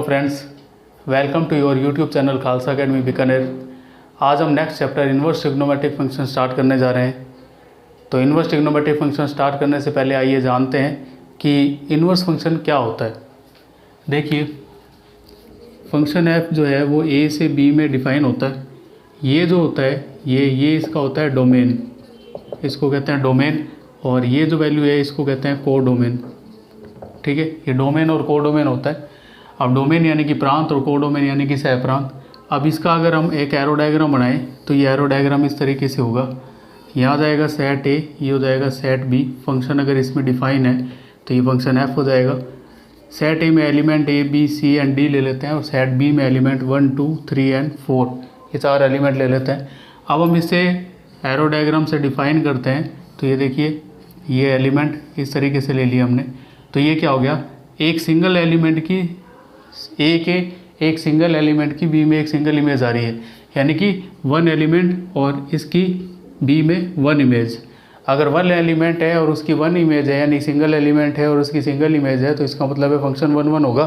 Friends, welcome to your YouTube channel Khalsa academy Bikaner. आज हम next chapter inverse trigonometric function start करने जा रहे हैं। तो इन्वर्स ट्रिग्नोमेट्रिक फंक्शन स्टार्ट करने से पहले आइए जानते हैं कि इन्वर्स फंक्शन क्या होता है। देखिए, फंक्शन एफ जो है वो ए से बी में डिफाइन होता है। ये जो होता है ये इसका होता है डोमेन, इसको कहते हैं डोमेन, और ये जो वैल्यू है इसको कहते हैं को डोमेन। ठीक है, ये डोमेन और को डोमेन होता है। अब डोमेन यानी कि प्रांत और को डोमेन यानी कि सह प्रांत। अब इसका अगर हम एक एरो डायग्राम बनाएं तो ये एरो डायग्राम इस तरीके से होगा। यहाँ जाएगा सेट ए, ये हो जाएगा सेट बी। फंक्शन अगर इसमें डिफाइन है तो ये फंक्शन एफ हो जाएगा। सेट ए में element A B C and D ले लेते हैं, और सेट बी में एलिमेंट 1 2 3 एंड 4, ये 4 एलिमेंट ले लेते हैं। अब हम इसे एरो डायग्राम से डिफाइन करते हैं। तो ये देखिए, ये एलिमेंट इस तरीके से ले लिया हमने। तो ये क्या हो गया, एक सिंगल एलिमेंट की ए के एक सिंगल एलिमेंट की बी में एक सिंगल इमेज आ रही है, यानी कि 1 एलिमेंट और इसकी बी में 1 इमेज। अगर 1 एलिमेंट है और उसकी 1 इमेज है, यानी सिंगल एलिमेंट है और उसकी सिंगल इमेज है, तो इसका मतलब है फंक्शन 1 1 होगा।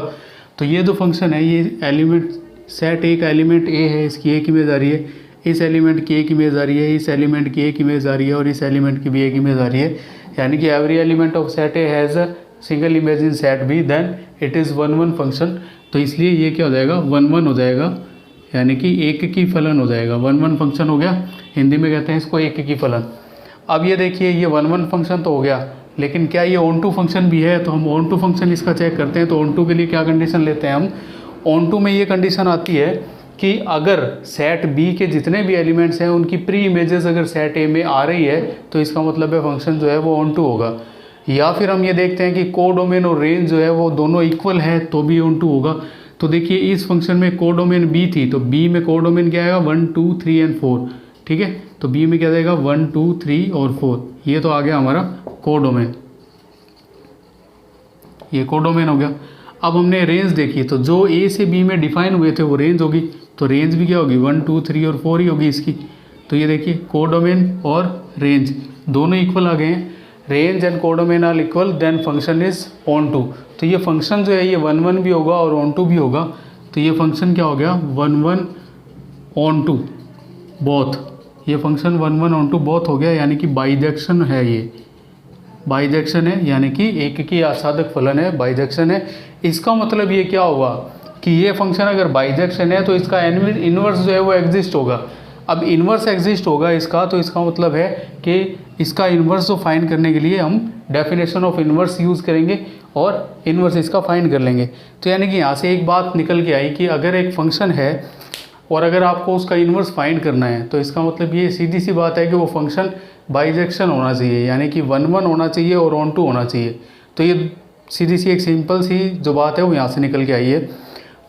तो ये जो फंक्शन है, ये एलिमेंट सेट ए का एलिमेंट ए है, इसकी एक इमेज आ रही है, इस एलिमेंट की एक इमेज आ रही है, इस एलिमेंट की एक इमेज आ रही है, और इस एलिमेंट की भी एक इमेज आ रही है। यानी कि every element of set A has a single image in set B, then it is 1 1 function. तो इसलिए ये क्या हो जाएगा, 1 1 हो जाएगा, यानी कि एक की फलन हो जाएगा। 1 1 फंक्शन हो गया, हिंदी में कहते हैं इसको एक की फलन। अब ये देखिए, ये 1 1 फंक्शन तो हो गया, लेकिन क्या ये ऑन टू फंक्शन भी है? तो हम ऑन टू फंक्शन इसका चेक करते हैं। तो ऑन टू के लिए क्या कंडीशन लेते हैं हम? ऑन टू में ये कंडीशन आती है कि अगर सेट बी के जितने भी एलिमेंट्स हैं उनकी प्री इमेजेस अगर सेट ए में आ रही है तो इसका मतलब है फंक्शन जो है वो ऑन टू होगा। या फिर हम ये देखते हैं कि को डोमेन और रेंज जो है वो दोनों इक्वल है तो भी ऑन टू होगा। तो देखिए, इस फंक्शन में को डोमेन बी थी, तो बी में को डोमेन क्या आएगा, 1 2 3 एंड 4। ठीक है, तो बी में क्या जाएगा, 1 2 3 और 4। ये तो आ गया हमारा को डोमेन, ये को डोमेन हो गया। अब हमने रेंज देखी, तो जो ए से बी में डिफाइन हुए थे वो रेंज होगी। तो रेंज भी क्या होगी, 1 2 3 और 4 ही होगी इसकी। तो ये देखिए, को डोमेन और रेंज दोनों इक्वल आ गए हैं। रेंज एंड को domain are equal, then function is onto. तो ये फंक्शन जो है ये 1 1 भी होगा और ऑन टू भी होगा। तो ये फंक्शन क्या हो गया, 1 1 ऑन टू बोथ। ये फंक्शन 1 1 ऑन टू बोथ हो गया, यानी कि बाइजेक्शन है। ये बाइजेक्शन है, यानी कि एक की आसादक फलन है, बाइजेक्शन है। इसका मतलब ये क्या होगा कि ये फंक्शन अगर बाइजेक्शन है तो इसका इन्वर्स जो है वो एग्जिस्ट होगा। अब इन्वर्स एग्जिस्ट होगा इसका, तो इसका मतलब है कि इसका इन्वर्स जो फाइंड करने के लिए हम डेफिनेशन ऑफ इन्वर्स यूज़ करेंगे और इन्वर्स इसका फाइंड कर लेंगे। तो यानी कि यहाँ से एक बात निकल के आई कि अगर एक फंक्शन है और अगर आपको उसका इन्वर्स फाइंड करना है, तो इसका मतलब ये सीधी सी बात है कि वो फंक्शन बाइजेक्शन होना चाहिए, यानी कि 1 1 होना चाहिए और ऑन टू होना चाहिए। तो ये सीधी सी एक सिंपल सी जो बात है वो यहाँ से निकल के आई है।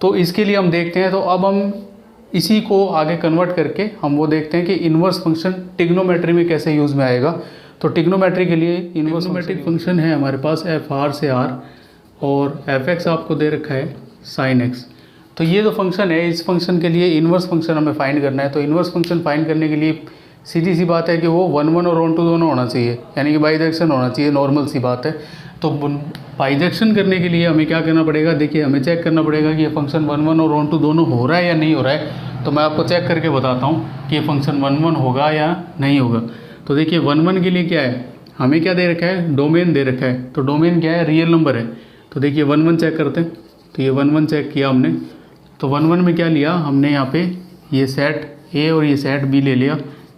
तो इसके लिए हम देखते हैं, तो अब हम इसी को आगे कन्वर्ट करके हम वो देखते हैं कि इन्वर्स फंक्शन टिग्नोमेट्री में कैसे यूज़ में आएगा। तो टिग्नोमेट्री के लिए इन्वर्समेट्रिक फंक्शन है हमारे पास एफ आर से आर, और एफ एक्स आपको दे रखा है साइन एक्स। तो ये जो फंक्शन है, इस फंक्शन के लिए इन्वर्स फंक्शन हमें फाइंड करना है। तो इन्वर्स फंक्शन फाइंड करने के लिए सीधी सी बात है कि वो 1 1 और ऑन टू दोनों होना चाहिए, यानी कि बाइजेक्शन होना चाहिए, नॉर्मल सी बात है। तो बाइजेक्शन करने के लिए हमें क्या करना पड़ेगा, देखिए हमें चेक करना पड़ेगा कि ये फंक्शन 1 1 और ऑन टू दोनों हो रहा है या नहीं हो रहा है। तो मैं आपको चेक करके बताता हूँ कि ये फंक्शन 1 1 होगा या नहीं होगा। तो देखिए, 1 1 के लिए क्या है, हमें क्या दे रखा है, डोमेन दे रखा है। तो डोमेन क्या है, रियल नंबर है। तो देखिए 1 1 चेक करते हैं। तो ये 1 1 चेक किया हमने। तो 1 1 में क्या लिया हमने, यहाँ पे ये सेट ए और ये सेट बी ले लिया।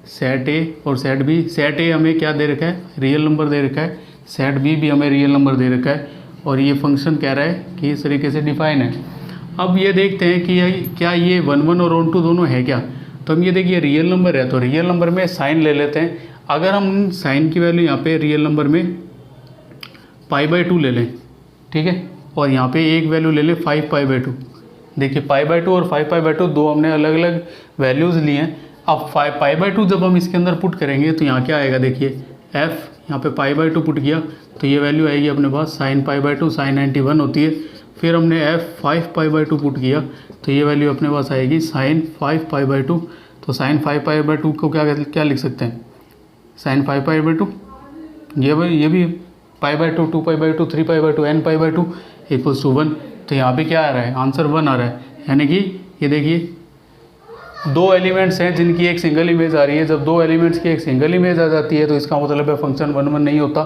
सेट ए और सेट बी, सेट ए हमें क्या दे रखा है, रियल नंबर दे रखा है। सेट बी भी हमें रियल नंबर दे रखा है, और ये फंक्शन कह रहा है कि इस तरीके से डिफाइन है। अब ये देखते हैं कि क्या ये 1 1 और ऑन टू दोनों है क्या। तो हम ये देखिए, रियल नंबर है तो रियल नंबर में साइन ले लेते हैं। अगर हम साइन की वैल्यू यहाँ पे रियल नंबर में π/2 ले लें, ठीक है, और यहाँ पे एक वैल्यू ले लें 5 π/2। देखिए π/2 और 5 π/2 दो हमने अलग अलग वैल्यूज़ लिए हैं। अब 5 π/2 जब हम इसके अंदर पुट करेंगे तो यहाँ क्या आएगा, देखिए f यहाँ पे π/2 पुट किया तो ये वैल्यू आएगी अपने पास साइन π/2, साइन 91 होती है। फिर हमने f 5 π/2 पुट किया तो ये वैल्यू अपने पास आएगी साइन 5 π/2। तो साइन 5 π/2 को क्या लिख सकते हैं, साइन 5 π/2, ये भी π/2, 2 π/2, 3 π/2, n π/2 = 1। तो यहाँ पे क्या आ रहा है, आंसर 1 आ रहा है। यानी कि ये देखिए 2 एलिमेंट्स हैं जिनकी एक सिंगल इमेज आ रही है। जब 2 एलिमेंट्स की एक सिंगल इमेज आ जाती है तो इसका मतलब है फंक्शन 1 1 नहीं होता।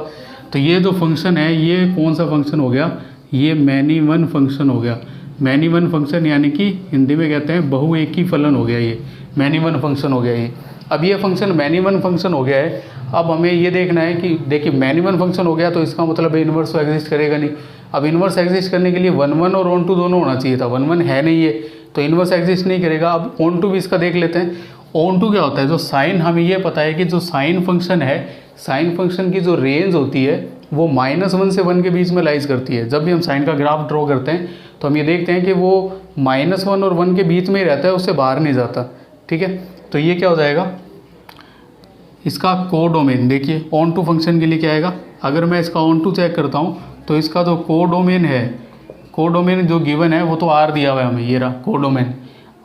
तो ये जो फंक्शन है ये कौन सा फंक्शन हो गया, ये मैनी वन फंक्शन हो गया। मैनी वन फंक्शन यानी कि हिंदी में कहते हैं बहु एक ही फलन हो गया, ये मैनी वन फंक्शन हो गया ये। अब ये फंक्शन मैनी वन फंक्शन हो गया है। अब हमें ये देखना है कि देखिए मैनी वन फंक्शन हो गया तो इसका मतलब है इन्वर्स तो एग्जिस्ट करेगा नहीं। अब इन्वर्स एग्जिस्ट करने के लिए 1 1 और ऑन टू दोनों होना चाहिए था, 1 1 है नहीं है तो इन्वर्स एग्जिस्ट नहीं करेगा। अब ऑन टू भी इसका देख लेते हैं। ऑन टू क्या होता है, जो साइन, हमें ये पता है कि जो साइन फंक्शन है, साइन फंक्शन की जो रेंज होती है वो -1 से 1 के बीच में लाइज करती है। जब भी हम साइन का ग्राफ ड्रॉ करते हैं तो हम ये देखते हैं कि वो -1 और 1 के बीच में ही रहता है, उससे बाहर नहीं जाता। ठीक है, तो ये क्या हो जाएगा, इसका कोडोमेन। देखिए ऑन टू फंक्शन के लिए क्या आएगा, अगर मैं इसका ऑन टू चेक करता हूँ तो इसका जो कोडोमेन है, कोडोमेन जो गिवन है वो तो R दिया हुआ है हमें, ये रहा कोडोमेन।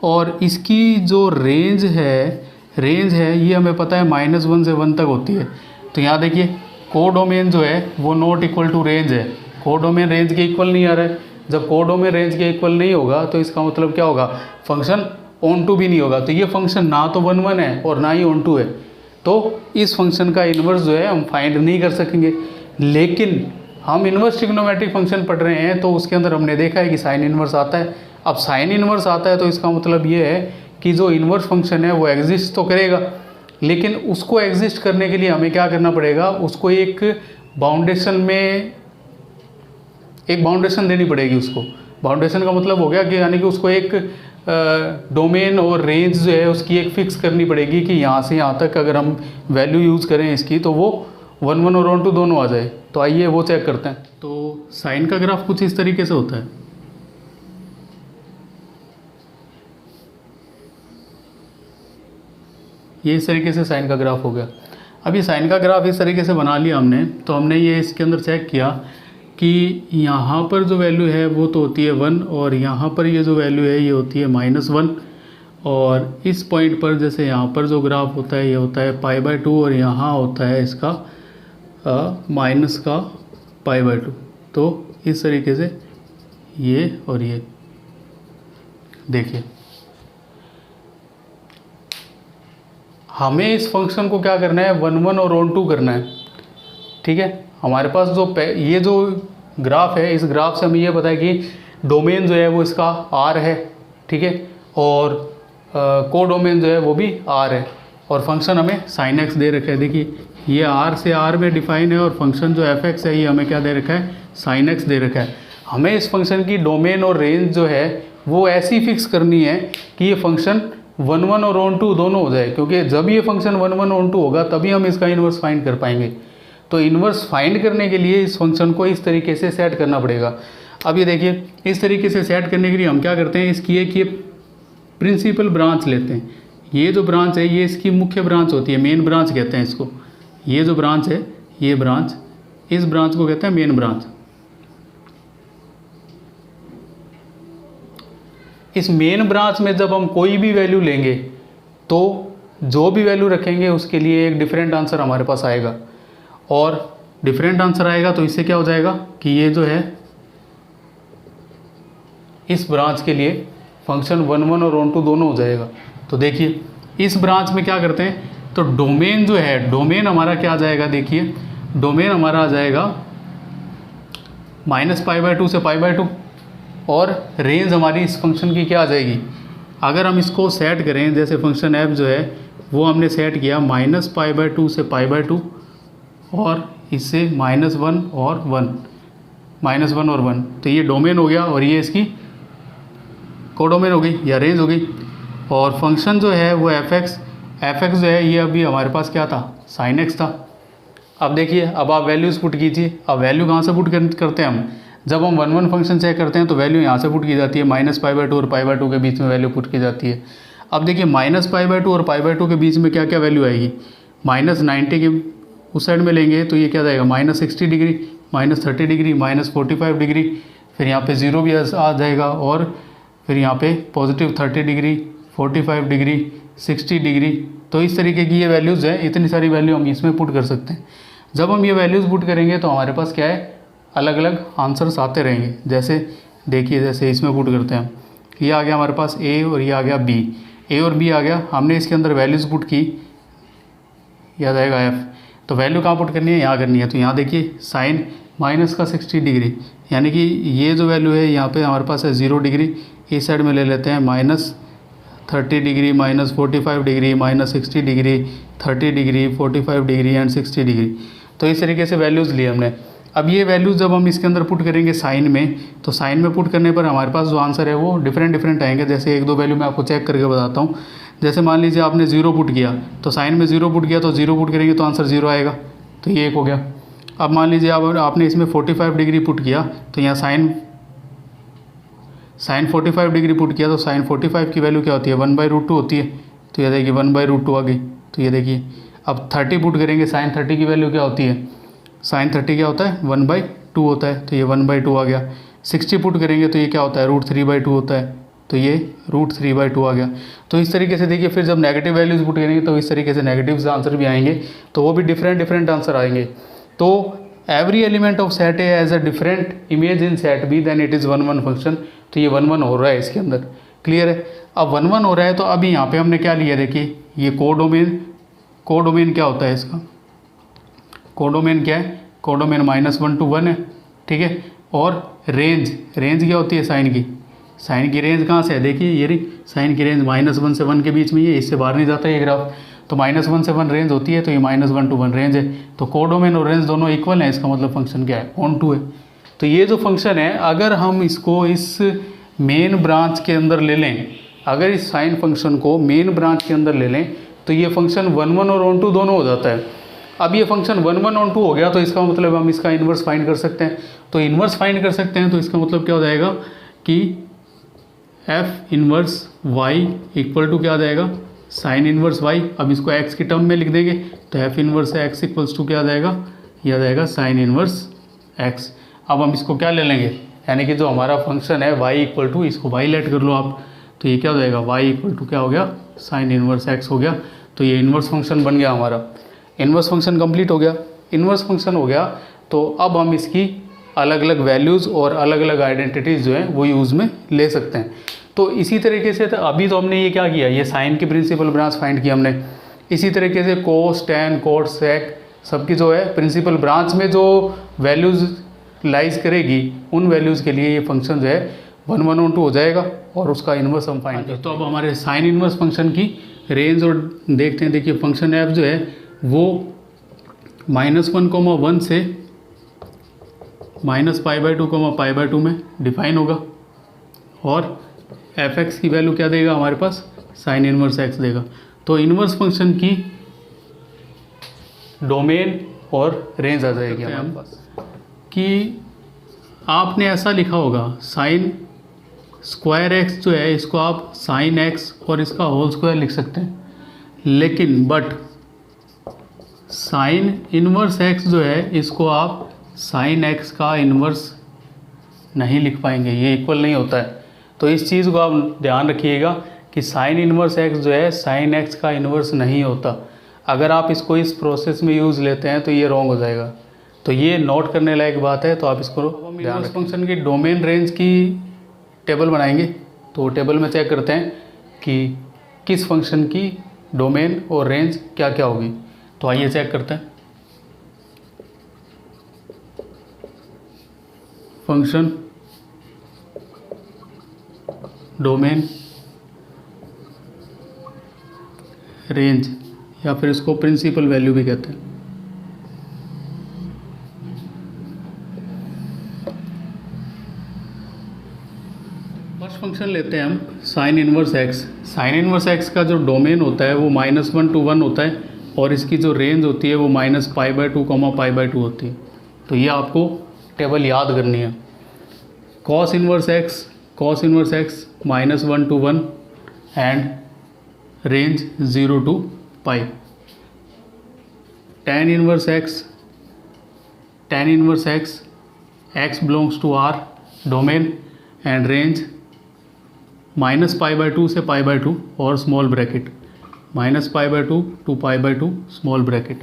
और इसकी जो रेंज है ये हमें पता है -1 से 1 तक होती है। तो यहाँ देखिए कोडोमेन जो है वो नॉट इक्वल टू रेंज है, कोडोमेन रेंज के इक्वल नहीं आ रहा है। जब कोडोमेन रेंज के इक्वल नहीं होगा तो इसका मतलब क्या होगा, फंक्शन ऑन टू भी नहीं होगा। तो ये फंक्शन ना तो 1 1 है और ना ही ऑन टू है, तो इस फंक्शन का इन्वर्स जो है हम फाइंड नहीं कर सकेंगे। लेकिन हम इन्वर्स ट्रिग्नोमेट्रिक फंक्शन पढ़ रहे हैं तो उसके अंदर हमने देखा है कि साइन इन्वर्स आता है। अब साइन इन्वर्स आता है तो इसका मतलब ये है कि जो इन्वर्स फंक्शन है वो एग्जिस्ट तो करेगा, लेकिन उसको एग्जिस्ट करने के लिए हमें क्या करना पड़ेगा, उसको एक बाउंडेशन देनी पड़ेगी। उसको बाउंडेशन का मतलब हो गया कि यानी कि उसको एक डोमेन और रेंज जो है उसकी एक फिक्स करनी पड़ेगी कि यहाँ से यहाँ तक अगर हम वैल्यू यूज़ करें इसकी तो वो 1 1 और ऑन टू दोनों आ जाए। तो आइए वो चेक करते हैं। तो साइन का ग्राफ कुछ इस तरीके से होता है। ये इस तरीके से साइन का ग्राफ हो गया। अब ये साइन का ग्राफ इस तरीके से बना लिया हमने, तो हमने ये इसके अंदर चेक किया कि यहाँ पर जो वैल्यू है वो तो होती है 1 और यहाँ पर ये जो वैल्यू है ये होती है -1। और इस पॉइंट पर जैसे यहाँ पर जो ग्राफ होता है ये होता है π/2 और यहाँ होता है इसका माइनस का π/2। तो इस तरीके से ये और ये देखिए, हमें इस फंक्शन को क्या करना है, 1 1 और ऑन टू करना है। ठीक है, हमारे पास जो ये जो ग्राफ है, इस ग्राफ से हमें ये पता है कि डोमेन जो है वो इसका R है। ठीक है, और कोडोमेन जो है वो भी R है और फंक्शन हमें sin x दे रखा है। देखिए ये R से R में डिफाइन है और फंक्शन जो f(x) है ये हमें क्या दे रखा है, sin x दे रखा है। हमें इस फंक्शन की डोमेन और रेंज जो है वो ऐसी फिक्स करनी है कि ये फंक्शन 1 1 और ऑन टू दोनों हो जाए, क्योंकि जब ये फंक्शन 1 1 ऑन टू होगा तभी हम इसका इन्वर्स फाइंड कर पाएंगे। तो इन्वर्स फाइंड करने के लिए इस फंक्शन को इस तरीके से सेट करना पड़ेगा। अब ये देखिए इस तरीके से सेट करने के लिए हम क्या करते हैं, इसकी एक ये प्रिंसिपल ब्रांच लेते हैं। ये जो ब्रांच है ये इसकी मुख्य ब्रांच होती है, मेन ब्रांच कहते हैं इसको। ये जो ब्रांच है ये ब्रांच, इस ब्रांच को कहते हैं मेन ब्रांच। इस मेन ब्रांच में जब हम कोई भी वैल्यू लेंगे तो जो भी वैल्यू रखेंगे उसके लिए एक डिफरेंट आंसर हमारे पास आएगा, और डिफरेंट आंसर आएगा तो इससे क्या हो जाएगा कि ये जो है इस ब्रांच के लिए फंक्शन 1 1 और ऑन टू दोनों हो जाएगा। तो देखिए इस ब्रांच में क्या करते हैं, तो डोमेन जो है, डोमेन हमारा क्या आ जाएगा, देखिए डोमेन हमारा आ जाएगा -π/2 से π/2 और रेंज हमारी इस फंक्शन की क्या आ जाएगी, अगर हम इसको सेट करें, जैसे फंक्शन f जो है वो हमने सेट किया -π/2 से π/2 और इससे -1 और 1, -1 और 1, तो ये डोमेन हो गया और ये इसकी कोडोमेन हो गई या रेंज हो गई। और फंक्शन जो है वो f(x) जो है ये अभी हमारे पास क्या था, sin x था। अब देखिए अब आप वैल्यूज़ पुट कीजिए। अब वैल्यू कहाँ से पुट करते हैं हम, जब हम 1 1 फंक्शन चेक करते हैं तो वैल्यू यहाँ से पुट की जाती है, -π/2 और π/2 के बीच में वैल्यू पुट की जाती है। अब देखिए -π/2 और π/2 के बीच में क्या क्या वैल्यू आएगी, -90 के उस साइड में लेंगे तो ये क्या जाएगा, -60 डिग्री, -30 डिग्री, -45 डिग्री, फिर यहाँ पे 0 भी आ जाएगा और फिर यहाँ पे +30 डिग्री, 45 डिग्री, 60 डिग्री। तो इस तरीके की ये वैल्यूज़ है, इतनी सारी वैल्यू हम इसमें पुट कर सकते हैं। जब हम ये वैल्यूज़ पुट करेंगे तो हमारे पास क्या है, अलग अलग आंसर्स आते रहेंगे। जैसे देखिए जैसे इसमें पुट करते हैं, ये आ गया हमारे पास ए और ये आ गया बी, ए और बी आ गया, हमने इसके अंदर वैल्यूज़ पुट की, याद आएगा एफ, तो वैल्यू कहाँ पुट करनी है, यहाँ करनी है। तो यहाँ देखिए साइन माइनस का 60 डिग्री, यानी कि ये जो वैल्यू है यहाँ पे हमारे पास है 0 डिग्री, इस साइड में ले लेते हैं -30 degree, -45 degree, -60 degree, 30 degree, 45 degree and 60 degree. तो इस तरीके से वैल्यूज़ लिए हमने। अब ये वैल्यूज़ जब हम इसके अंदर पुट करेंगे साइन में, तो साइन में पुट करने पर हमारे पास जो आंसर है वो डिफरेंट आएंगे। जैसे एक दो वैल्यू मैं आपको चेक करके बताता हूँ। जैसे मान लीजिए आपने 0 पुट किया, तो साइन में 0 पुट किया, तो 0 पुट करेंगे तो आंसर 0 आएगा, तो ये एक हो गया। अब मान लीजिए आपने इसमें 45 डिग्री पुट किया, तो यहाँ साइन 45 डिग्री पुट किया, तो साइन 45 की वैल्यू क्या होती है, 1/√2 होती है। तो ये देखिए 1/√2 आ गई। तो ये देखिए अब 30 पुट करेंगे, साइन 30 की वैल्यू क्या होती है, साइन 30 क्या होता है, 1/2 होता है, तो ये 1/2 आ गया। 60 पुट करेंगे तो ये क्या होता है, √3/2 होता है, तो ये √3/2 आ गया। तो इस तरीके से देखिए फिर जब नेगेटिव वैल्यूज़ पुट करेंगे तो इस तरीके से नेगेटिव आंसर भी आएंगे, तो वो भी डिफरेंट आंसर आएंगे। तो every element of set A as a different image in set B then it is 1 1 function. तो ये 1 1 हो रहा है इसके अंदर, क्लियर है। अब 1 1 हो रहा है, तो अभी यहाँ पे हमने क्या लिया, देखिए ये कोडोमेन क्या होता है इसका, कोडोमेन क्या है, कोडोमेन -1 to 1 है, ठीक है। और रेंज क्या होती है साइन की रेंज कहाँ से है, देखिए ये रही साइन की रेंज -1 से 1 के बीच में ही है, इससे बाहर नहीं जाता ये ग्राफ। तो -1 से 1 रेंज होती है, तो ये -1 to 1 रेंज है। तो कोडोमेन और रेंज दोनों इक्वल हैं, इसका मतलब फंक्शन क्या है, ऑन टू है। तो ये जो फंक्शन है, अगर हम इसको इस मेन ब्रांच के अंदर ले लें, अगर इस साइन फंक्शन को मेन ब्रांच के अंदर ले लें, तो ये फंक्शन 1 1 और ऑन टू दोनों हो जाता है। अब ये फंक्शन 1 1 ऑन टू हो गया, तो इसका मतलब हम इसका इन्वर्स फाइंड कर सकते हैं। तो इन्वर्स फाइंड कर सकते हैं, तो इसका मतलब क्या हो जाएगा कि f inverse y equal to क्या आ जाएगा, साइन इन्वर्स वाई। अब इसको एक्स की टर्म में लिख देंगे, तो f inverse x equals to क्या आ जाएगा, ये आ जाएगा साइन इन्वर्स एक्स। अब हम इसको क्या ले लेंगे, यानी कि जो हमारा फंक्शन है वाई इक्वल टू, इसको वाई लेट कर लो आप, तो ये क्या हो जाएगा, वाई इक्वल टू क्या हो गया, साइन इन्वर्स एक्स हो गया। तो ये इन्वर्स फंक्शन बन गया हमारा, इन्वर्स फंक्शन कंप्लीट हो गया। इन्वर्स फंक्शन हो गया, तो अब हम इसकी अलग अलग वैल्यूज़ और अलग अलग आइडेंटिटीज़ जो हैं वो यूज़ में ले सकते हैं। तो इसी तरीके से अभी तो हमने ये क्या किया, ये साइन की प्रिंसिपल ब्रांच फाइंड की हमने। इसी तरीके से कोस, टैन, कॉट, सेक सबकी जो है प्रिंसिपल ब्रांच में जो वैल्यूज़ लाइज करेगी, उन वैल्यूज़ के लिए ये फंक्शन जो है 1 1 ऑन टू हो जाएगा, और उसका इन्वर्स हम फाइंड करते हैं। तो अब हमारे साइन इन्वर्स फंक्शन की रेंज और देखते हैं। देखिए फंक्शन एफ जो है वो -1, 1 से -π/2, π/2 में डिफाइन होगा, और एफ एक्स की वैल्यू क्या देगा हमारे पास, साइन इन्वर्स एक्स देगा। तो इन्वर्स फंक्शन की डोमेन और रेंज आ जाएगी हमारे पास। कि आपने ऐसा लिखा होगा साइन स्क्वायर एक्स जो है, इसको आप साइन एक्स और इसका होल स्क्वायर लिख सकते हैं, लेकिन बट साइन इन्वर्स एक्स जो है, इसको आप साइन एक्स का इन्वर्स नहीं लिख पाएंगे, ये इक्वल नहीं होता है। तो इस चीज़ को आप ध्यान रखिएगा कि साइन इन्वर्स एक्स जो है साइन एक्स का इन्वर्स नहीं होता। अगर आप इसको इस प्रोसेस में यूज़ लेते हैं तो ये रॉन्ग हो जाएगा। तो ये नोट करने लायक बात है, तो आप इसको इन्वर्स फंक्शन की डोमेन रेंज की टेबल बनाएंगे। तो टेबल में चेक करते हैं कि किस फंक्शन की डोमेन और रेंज क्या क्या होगी। तो आइए चेक करते हैं। फंक्शन डोमेन रेंज, या फिर इसको प्रिंसिपल वैल्यू भी कहते हैं। फर्स्ट फंक्शन लेते हैं हम sign inverse x. Sign inverse x का जो डोमेन होता है वो -1 to 1 होता है, और इसकी जो रेंज होती है वो -π/2, π/2 होती है। तो ये आपको टेबल याद करनी है। Cos inverse X -1 to 1 and range 0 to π। tan inverse X x belongs to R domain and range -π/2 से π/2 और small bracket, -π/2 to π/2 small bracket.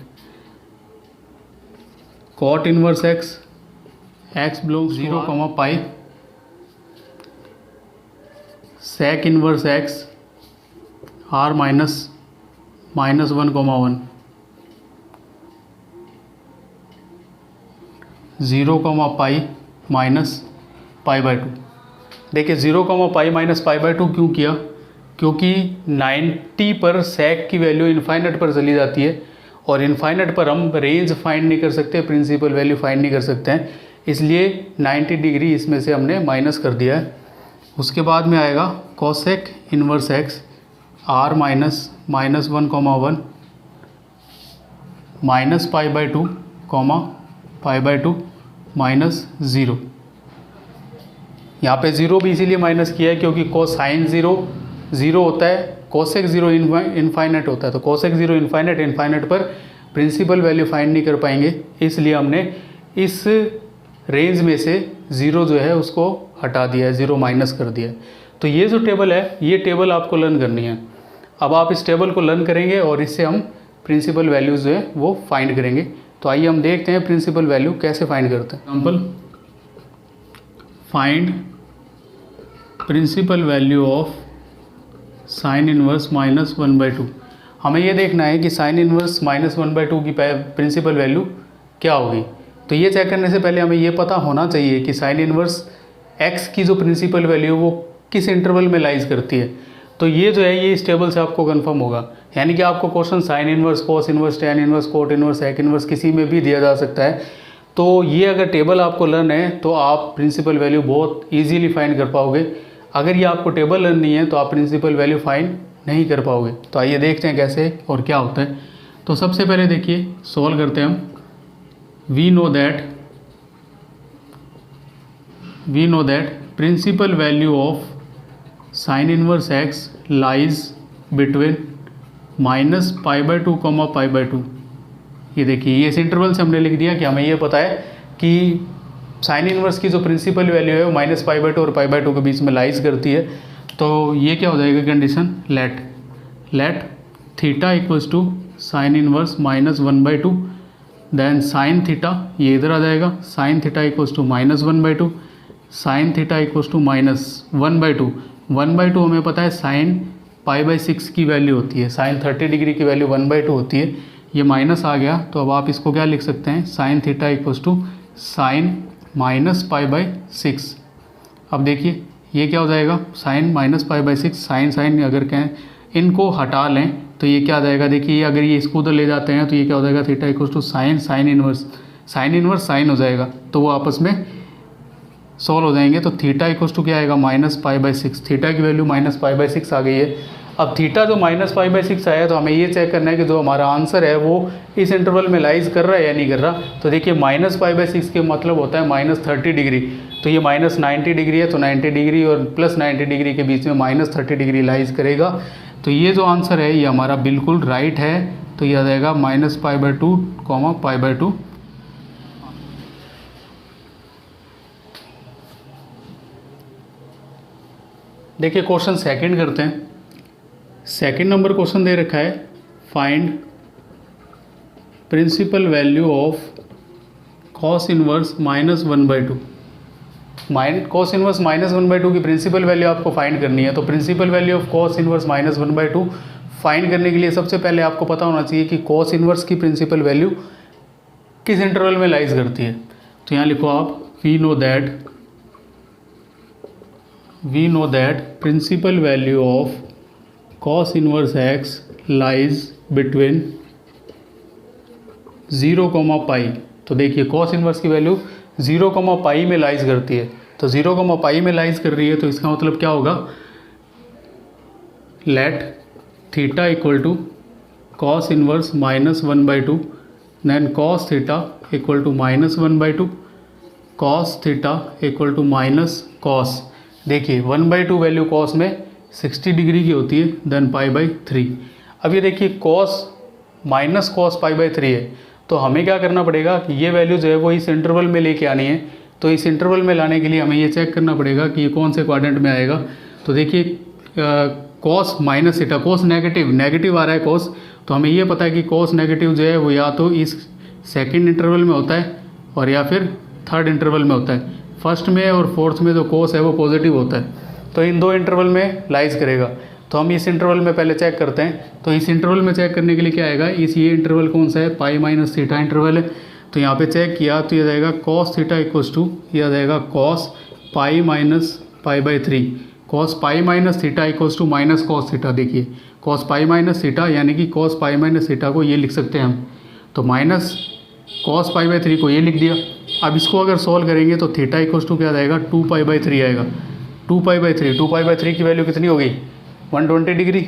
cot inverse x belongs 0, π sec inverse x r minus 1,1 0, pi minus pi by 2। देखिए 0, pi minus pi by 2 क्यों किया? क्योंकि 90 पर sec की value infinite पर चली जाती है और इनफाइनाइट पर हम रेंज फाइंड नहीं कर सकते, प्रिंसिपल वैल्यू फाइंड नहीं कर सकते हैं, इसलिए 90 डिग्री इसमें से हमने माइनस कर दिया है। उसके बाद में आएगा cosec inverse x r minus 1,1 minus pi by 2, pi by 2 minus 0। यहाँ पे 0 भी इसीलिए माइनस किया है क्योंकि कोसाइन 0 होता है, कोसेक 0 इनफाइनाइट होता है। तो कोसेक 0 इनफाइनाइट पर प्रिंसिपल वैल्यू फाइंड नहीं कर पाएंगे, इसलिए हमने इस रेंज में से 0 जो है उसको हटा दिया है, 0 माइनस कर दिया है। तो ये जो टेबल है, ये टेबल आपको लर्न करनी है। अब आप इस टेबल को लर्न करेंगे और इससे हम प्रिंसिपल वैल्यूज़ जो है वो फाइंड करेंगे। तो आइए हम देखते हैं प्रिंसिपल वैल्यू कैसे फाइंड करते हैं। Example, find principal value of sine inverse -1/2। हमें ये देखना है कि साइन इनवर्स -1/2 की प्रिंसिपल वैल्यू क्या होगी। तो ये चेक करने से पहले हमें ये पता होना चाहिए कि साइन इनवर्स x की जो प्रिंसिपल वैल्यू वो किस इंटरवल में लाइज करती है। तो ये जो है ये इस टेबल से आपको कंफर्म होगा, यानी कि आपको question sine inverse, cos inverse, tan inverse, cot inverse, sec inverse किसी में भी दिया जा सकता है। तो ये अगर टेबल आपको लर्न है तो आप प्रिंसिपल वैल्यू बहुत ईजीली फाइंड कर पाओगे। अगर ये आपको टेबल लर्न नहीं है तो आप प्रिंसिपल वैल्यू फाइंड नहीं कर पाओगे। तो आइए देखते हैं कैसे और क्या होता है। तो सबसे पहले देखिए सॉल्व करते हैं हम। We know that principal value of sine inverse x lies between -π/2, π/2। ये देखिए ये इस इंटरवल से हमने लिख दिया कि हमें ये पता है कि साइन इनवर्स की जो प्रिंसिपल वैल्यू है वो -π/2 और π/2 के बीच में लाइज करती है। तो ये क्या हो जाएगा condition, let theta equals to sine inverse -1/2, then sine theta, ये इधर आ जाएगा, sine theta equals to -1/2, sine theta equals to -1/2। 1/2 हमें पता है साइन π/6 की वैल्यू होती है, साइन 30 डिग्री की वैल्यू 1/2 होती है। ये माइनस आ गया तो अब आप इसको क्या लिख सकते हैं, sine theta equals to sine -π/6। अब देखिए ये क्या हो जाएगा, साइन -π/6, साइन अगर कहें इनको हटा लें तो ये क्या आ जाएगा, देखिए अगर ये इसको उधर ले जाते हैं तो ये क्या हो जाएगा, theta equals to sine inverse sine हो जाएगा, तो वो आपस में सॉल्व हो जाएंगे। तो थीटा इक्वल्स टू क्या आएगा, -π/6। थीटा की वैल्यू -π/6 आ गई है। अब थीटा जो -π/6 आया तो हमें ये चेक करना है कि जो हमारा आंसर है वो इस इंटरवल में लाइज कर रहा है या नहीं कर रहा। तो देखिए -π/6 के मतलब होता है -30 डिग्री, तो ये -90 डिग्री है, तो 90 डिग्री और +90 डिग्री के बीच में -30 डिग्री लाइज करेगा। तो ये जो आंसर है ये हमारा बिल्कुल राइट है। तो ये आ जाएगा -π/2, π/2। देखिए क्वेश्चन सेकंड करते हैं। सेकंड नंबर क्वेश्चन दे रखा है, find principal value of cos inverse -1/2। Cos inverse -1/2 की प्रिंसिपल वैल्यू आपको फाइंड करनी है। तो principal value of cos inverse -1/2 find करने के लिए सबसे पहले आपको पता होना चाहिए कि कॉस इनवर्स की प्रिंसिपल वैल्यू किस इंटरवल में लाइज करती है। तो यहाँ लिखो आप, we know that principal value of cos inverse x lies between 0, π। तो देखिए cos इनवर्स की वैल्यू 0, π में लाइज करती है। तो 0, π में लाइज कर रही है तो इसका मतलब क्या होगा, let theta equal to cos inverse -1/2, then cos theta equal to -1/2, cos theta equal to minus cos। देखिए 1/2 वैल्यू cos में 60 डिग्री की होती है, देन π/3। अब ये देखिए cos π/3 है, तो हमें क्या करना पड़ेगा कि ये वैल्यू जो है वो इस इंटरवल में लेके आनी है। तो इस इंटरवल में लाने के लिए हमें ये चेक करना पड़ेगा कि ये कौन से क्वाड्रेंट में आएगा। तो देखिए cos -θ, cos नेगेटिव आ रहा है cos, तो हमें ये पता है कि cos नेगेटिव जो है वो या तो इस सेकेंड इंटरवल में होता है और या फिर थर्ड इंटरवल में होता है। फर्स्ट में और फोर्थ में जो cos है वो पॉजिटिव होता है। तो इन दो इंटरवल में लाइज करेगा। तो हम इस इंटरवल में पहले चेक करते हैं। तो इस इंटरवल में चेक करने के लिए क्या आएगा, इस ये इंटरवल कौन सा है, पाई माइनस थीटा इंटरवल है। तो यहाँ पे चेक किया तो ये जाएगा कॉस थीटा इक्वल्स टू, यह आ जाएगा cos pi minus pi by 3। Cos pi minus theta equals to minus cos theta. देखिए कॉस पाई माइनस थीटा यानी कि कॉस पाई माइनस थीटा को ये लिख सकते हैं हम, तो माइनस कॉस पाई बाई 3 को ये लिख दिया। अब इसको अगर सॉल्व करेंगे तो थीटा इक्वल्स टू क्या आ जाएगा, 2 पाई बाई 3 आएगा। 2 पाई बाई 3, 2 पाई बाई 3 की वैल्यू कितनी होगी, 120 डिग्री।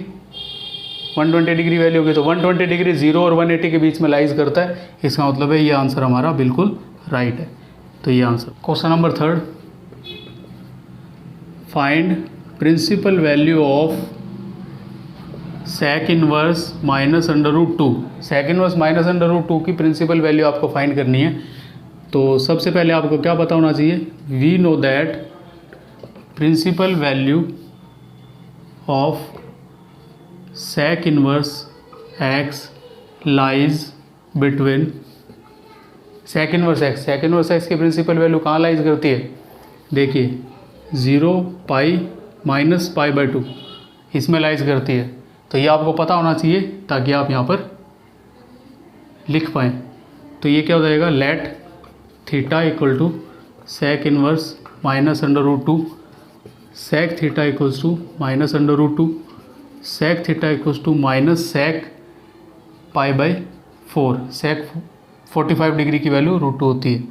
120 डिग्री वैल्यू होगी, तो 120 डिग्री 0 और 180 के बीच में लाइज करता है। इसका मतलब है ये आंसर हमारा बिल्कुल राइट है। तो ये answer. Question number 3, find principal value of sec inverse minus under root 2। Sec inverse minus under root 2 की प्रिंसिपल वैल्यू आपको फाइंड करनी है। तो सबसे पहले आपको क्या पता होना चाहिए, we know that principal value of sec inverse x lies between sec inverse x. Sec inverse x की प्रिंसिपल वैल्यू कहाँ लाइज करती है, देखिए 0 पाई माइनस पाई बाई 2 इसमें लाइज करती है। तो ये आपको पता होना चाहिए ताकि आप यहाँ पर लिख पाएँ। तो ये क्या हो जाएगा, let theta equal to sec inverse minus under root 2, sec theta equals to minus under root 2, sec theta equals to minus sec pi by 4। Sec 45 degree की वैल्यू रूट 2 होती है।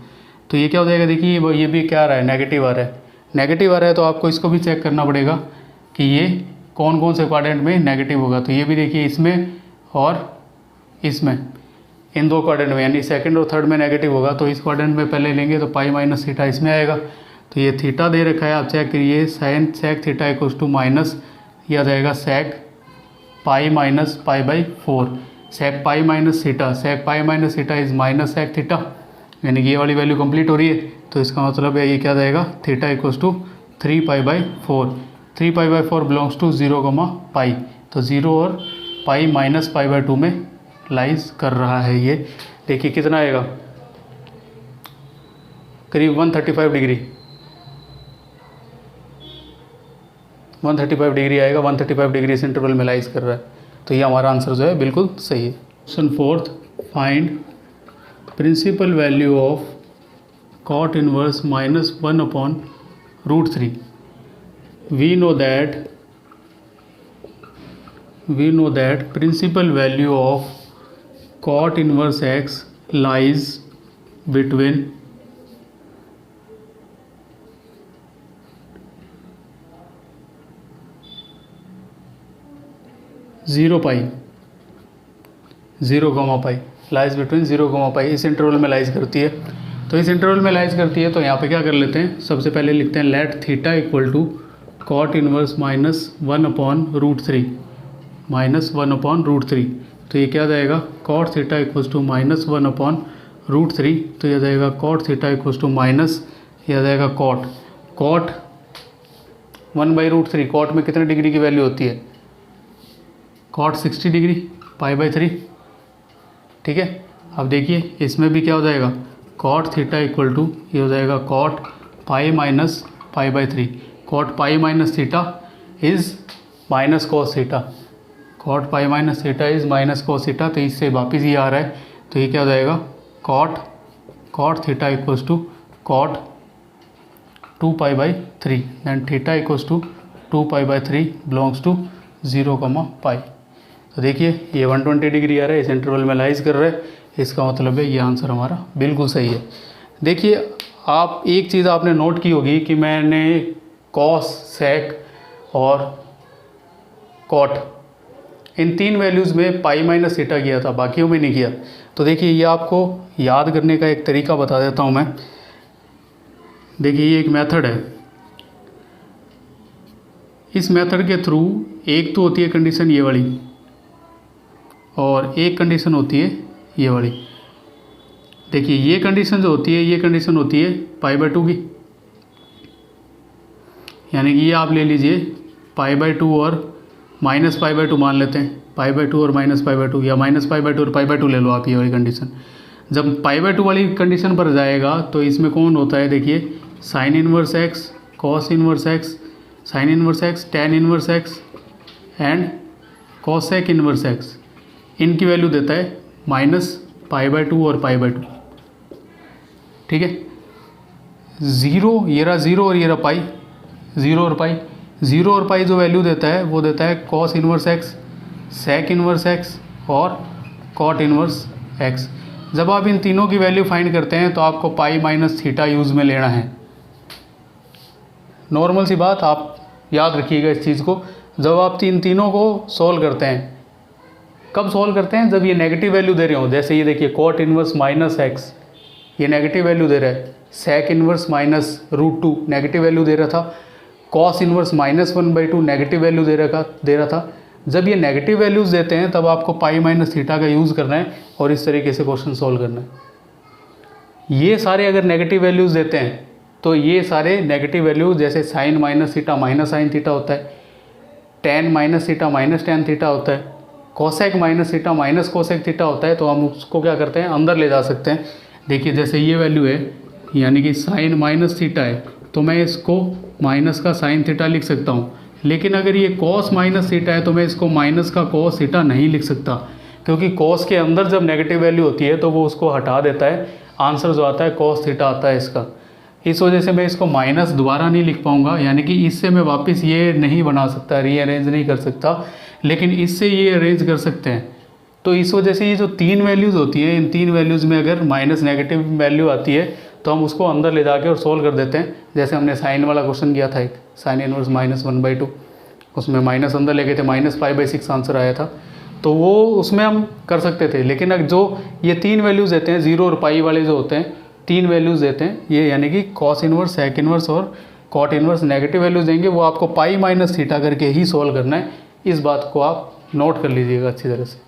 तो ये क्या हो जाएगा, देखिए ये भी क्या आ रहा है, नेगेटिव आ रहा है। नेगेटिव आ रहा है तो आपको इसको भी चेक करना पड़ेगा कि ये कौन कौन से क्वाड्रेंट में नेगेटिव होगा। तो ये भी देखिए इसमें और इसमें, इन दो क्वाड्रेंट में, यानी सेकंड और थर्ड में नेगेटिव होगा। तो इस क्वाड्रेंट में पहले लेंगे तो पाई माइनस थीटा इसमें आएगा। तो ये थीटा दे रखा है, आप चेक करिए, sine sec theta equals to minus ये आ जाएगा sec pi minus pi by 4। Sec pi minus theta, sec pi minus theta is minus sec theta, यानी कि ये वाली वैल्यू कंप्लीट हो रही है। तो इसका मतलब है ये क्या जाएगा, theta equals to 3 pi by 4। 3 pi by 4 belongs to 0 pi. तो 0 और पाई माइनस पाई बाई 2 में लाइज कर रहा है ये। देखिए कितना आएगा, करीब 135 डिग्री, 135 डिग्री आएगा। 135 डिग्री इस इंटरवल में लाइज कर रहा है। तो ये हमारा आंसर जो है बिल्कुल सही है। Question 4, find principal value of cot inverse minus 1 upon root 3। We know that principal value of cot inverse x lies between 0 pi 0 pi, lies between 0 pi, इस इंटरवल में लाइज करती है। तो इस इंटरवल में लाइज करती है तो यहाँ पे क्या कर लेते हैं, सबसे पहले लिखते हैं let theta equal to cot inverse minus 1 upon root 3, minus 1 upon root 3। तो ये क्या जाएगा, cot theta equals to minus 1 upon root 3। तो यह जाएगा cot theta equals to minus, यह जाएगा कॉट 1 बाई रूट 3। कॉट में कितने डिग्री की वैल्यू होती है, कॉट 60 डिग्री पाई बाई 3, ठीक है। अब देखिए इसमें भी क्या हो जाएगा, कॉट थीटा इक्वल टू ये हो जाएगा cot pi minus pi by 3। Cot pi minus theta is minus cos theta, cot pi minus theta is minus cos theta. तो इससे वापस ये आ रहा है, तो ये क्या हो जाएगा, cot theta equals to cot 2 pi by 3, then theta equals to 2 pi by 3 belongs to 0 pi. तो देखिए ये 120 डिग्री आ रहा है, इस इंटरवल में लाइज कर रहा है। इसका मतलब है ये आंसर हमारा बिल्कुल सही है। देखिए आप एक चीज़ आपने नोट की होगी कि मैंने कॉस, सेक और कॉट इन 3 वैल्यूज़ में पाई माइनस थीटा किया था, बाकियों में नहीं किया। तो देखिए ये आपको याद करने का एक तरीका बता देता हूँ मैं। देखिए ये एक मेथड है, इस मेथड के थ्रू एक तो होती है कंडीशन ये वाली और एक कंडीशन होती है ये वाली। देखिए ये कंडीशन जो होती है, ये कंडीशन होती है पाई बाई 2 की, यानी कि ये आप ले लीजिए पाई बाई 2 और माइनस पाई बाई 2 मान लेते हैं, पाई बाई 2 और माइनस पाई बाई 2, या माइनस पाई बाई 2 और पाई बाई 2 ले लो आप ये वाली कंडीशन। जब पाई बाई 2 वाली कंडीशन पर जाएगा तो इसमें कौन होता है, देखिए sine inverse x, cos inverse x, sine inverse x, tan inverse x and cosec inverse x, इनकी वैल्यू देता है -π/2 और π/2। ठीक है, ज़ीरो, ये रहा ज़ीरो और ये रहा पाई, ज़ीरो और पाई। ज़ीरो और पाई जो वैल्यू देता है वो देता है cos inverse x, sec inverse x और कॉट इनवर्स एक्स। जब आप इन तीनों की वैल्यू फाइंड करते हैं तो आपको पाई माइनस थीटा यूज़ में लेना है। नॉर्मल सी बात, आप याद रखिएगा इस चीज़ को। जब आप इन तीनों को सॉल्व करते हैं, कब सॉल्व करते हैं? जब ये नेगेटिव वैल्यू दे रहे हो। जैसे ये देखिए कॉट इनवर्स माइनस एक्स, ये नेगेटिव वैल्यू दे रहा है। सेक इनवर्स -√2 नेगेटिव वैल्यू दे रहा था। कॉस इनवर्स -1/2 नेगेटिव वैल्यू दे रहा था। जब ये नेगेटिव वैल्यूज़ देते हैं तब आपको पाई माइनस थीटा का यूज़ करना है और इस तरीके से क्वेश्चन सॉल्व करना है। ये सारे अगर नेगेटिव वैल्यूज़ देते हैं तो ये सारे नेगेटिव वैल्यूज, जैसे sine minus theta minus sine theta होता है, tan minus theta minus tan theta होता है, cosec minus theta minus cosec theta होता है, तो हम उसको क्या करते हैं, अंदर ले जा सकते हैं। देखिए जैसे ये वैल्यू है, यानी कि साइन माइनस थीटा है, तो मैं इसको माइनस का साइन थीटा लिख सकता हूँ। लेकिन अगर ये कॉस माइनस थीटा है तो मैं इसको माइनस का कॉस थीटा नहीं लिख सकता, क्योंकि कॉस के अंदर जब नेगेटिव वैल्यू होती है तो वो उसको हटा देता है, आंसर जो आता है कॉस थीटा आता है इसका। इस वजह से मैं इसको माइनस दोबारा नहीं लिख पाऊँगा, यानी कि इससे मैं वापस ये नहीं बना सकता, रीअरेंज नहीं कर सकता, लेकिन इससे ये अरेंज कर सकते हैं। तो इस वजह से ये जो तीन वैल्यूज़ होती हैं, इन तीन वैल्यूज़ में अगर माइनस नेगेटिव वैल्यू आती है तो हम उसको अंदर ले जाके और सोल्व कर देते हैं। जैसे हमने साइन वाला क्वेश्चन किया था, एक साइन इनवर्स -1/2, उसमें माइनस अंदर ले गए थे, -π/6 आंसर आया था, तो वो उसमें हम कर सकते थे। लेकिन अगर जो ये तीन वैल्यूज़ देते हैं, ज़ीरो और पाई वाले जो होते हैं, तीन वैल्यूज़ देते हैं ये, यानी कि कॉस इनवर्स, सेक इनवर्स और कॉट इनवर्स नेगेटिव वैल्यूज़ देंगे, वो आपको पाई माइनस थीटा करके ही सोल्व करना है। इस बात को आप नोट कर लीजिएगा अच्छी तरह से।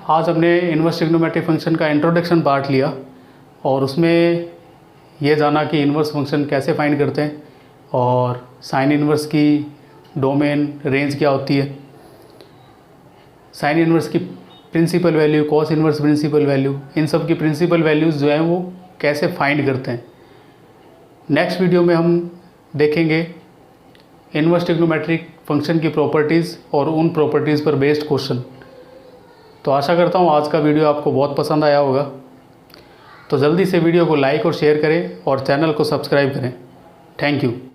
आज हमने इनवर्स ट्रिग्नोमेट्रिक फंक्शन का इंट्रोडक्शन पार्ट लिया और उसमें ये जाना कि इनवर्स फंक्शन कैसे फाइंड करते हैं और साइन इनवर्स की डोमेन रेंज क्या होती है, साइन इनवर्स की principal value, cos inverse principal value, इन सब की प्रिंसिपल वैल्यूज़ जो हैं वो कैसे फाइंड करते हैं। नेक्स्ट वीडियो में हम देखेंगे इनवर्स ट्रिग्नोमेट्रिक फंक्शन की प्रॉपर्टीज़ और उन प्रॉपर्टीज़ पर बेस्ड क्वेश्चन। तो आशा करता हूँ आज का वीडियो आपको बहुत पसंद आया होगा। तो जल्दी से वीडियो को लाइक और शेयर करें और चैनल को सब्सक्राइब करें। Thank you.